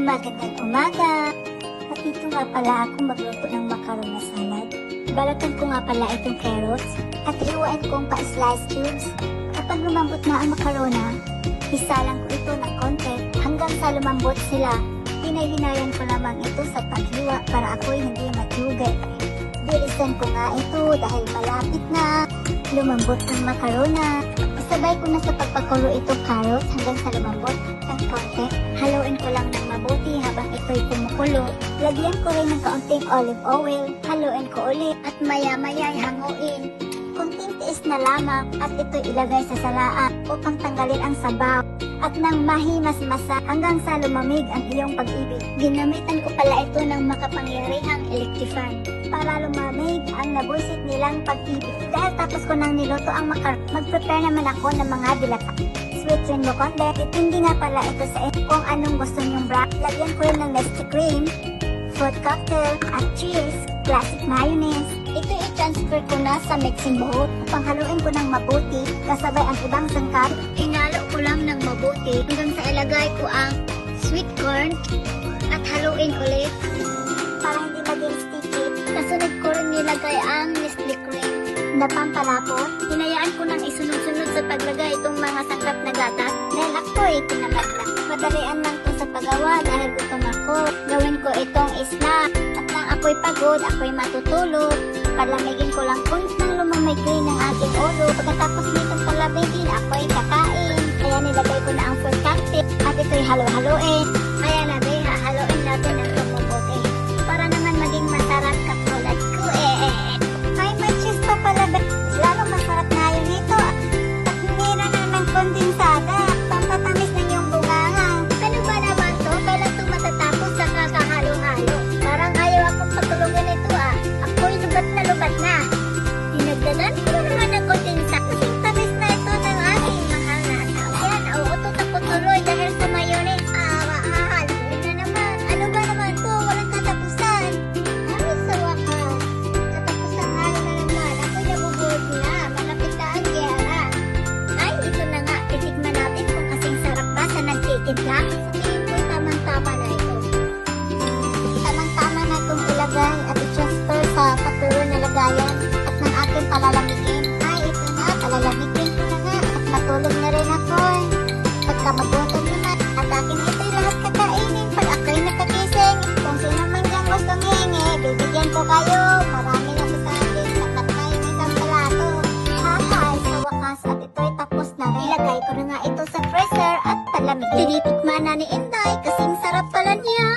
Magandang umaga! At dito nga pala ako magluto ng macaron na salad. Balatan ko nga pala itong carrots at iuwain kong pa-slice cubes. Kapag lumambot na ang macarona, isalang ko ito ng konti hanggang sa lumambot sila. Hinay-hinayan ko lamang ito sa paghiwa para ako'y hindi matugay. Bilisan ko nga ito dahil malapit na lumambot ang macarona. Isabay ko na sa pagpakulo itong carrots hanggang sa lumambot ng konti. Haluin ko lang ng mabuti habang ito'y kumukulo. Lagyan ko rin ng kaunting olive oil. Haluin ko ulit at maya-maya'y hanguin. Kunting tiis na lamang at ito'y ilagay sa salaan upang tanggalin ang sabaw at nang mahimas-masa hanggang sa lumamig ang iyong pag-ibig. Ginamitan ko pala ito ng makapangyarihang electrifan para lumamig ang nabusit nilang pag-ibig. Dahil tapos ko nang niluto ang macaron, mag-prepare naman ako ng mga dilata. Sweeten mo konti. Itindi nga pala ito sa kung anong gusto nyong brand. Lagyan ko rin ng Nestle cream, fruit cocktail, at cheese, classic mayonnaise. Ito i-transfer ko na sa mixing bowl upang haluin ko ng mabuti kasabay ang ibang sangkap. Inalo ko lang ng mabuti hanggang sa ilagay ko ang sweet corn at haluin ulit para hindi maging sticky. Kasunod ko rin nilagay ang Nestle cream na pampalapot. Hinayaan ko nang isunod-sunod sa paglagay itong mga sangkap na gatas dahil ako'y tinamad na. Madalian lang ito sa paggawa dahil gutom ako. Gawin ko itong snack at nang ako'y pagod, ako'y matutulog. Palamigin ko lang kung nang lumamigay ng aking ulo. Pagkatapos nitong palamigin, ako'y kakain. Kaya nilagay ko na ang fruit cocktail at ito'y halo-haloin. Kaya nabi, hahaluin natin ang mabuti para naman maging masarap katulad ko Ay, may cheese pa pala. Lalo masarap na yun ito. At hindi na naman kondensada. Pampatamis ng iyong bunganga. Ano ba naman to? Kailan ito matatapos sa kakahalo-halo? Parang ayaw akong patulogin ito Ako'y lubat na. Dinagdagan ko naman ng kondensada. Kasing tamis na ito ng aking mahal na asawa. Ayan, nauutot ako tuloy dahil sa mayonnaise. Hahaluin na naman. Ano ba naman to? Walang katapusan. Ay, sa wakas. Katapusan halo na naman. Ako'y nabubuhod na. Malapit na ang gera. Ay, ito na nga. Titikman natin kung kasing sarap ba sa nagtitimpla. Sabihin ko, tamang-tama na ito. Tamang-tama na itong ilagay at i-transfer sa patuloy na lagayan at ng aking palalamigin. Ay, ito na. Palalamigin ko na nga at matulog na rin ako. Pagka magutom naman at akin ito'y lahat kakainin pag ako'y nakagising. Kung sino man dyan gustong hingi, bibigyan ko kayo. Marami na sa akin. Sapat na yung isang palato. Hahay, sa wakas at ito'y tapos na rin. Ilagay ko na nga ito sa freezer at palamigin. Tinitikman na ni Inday kasing sarap pala niya.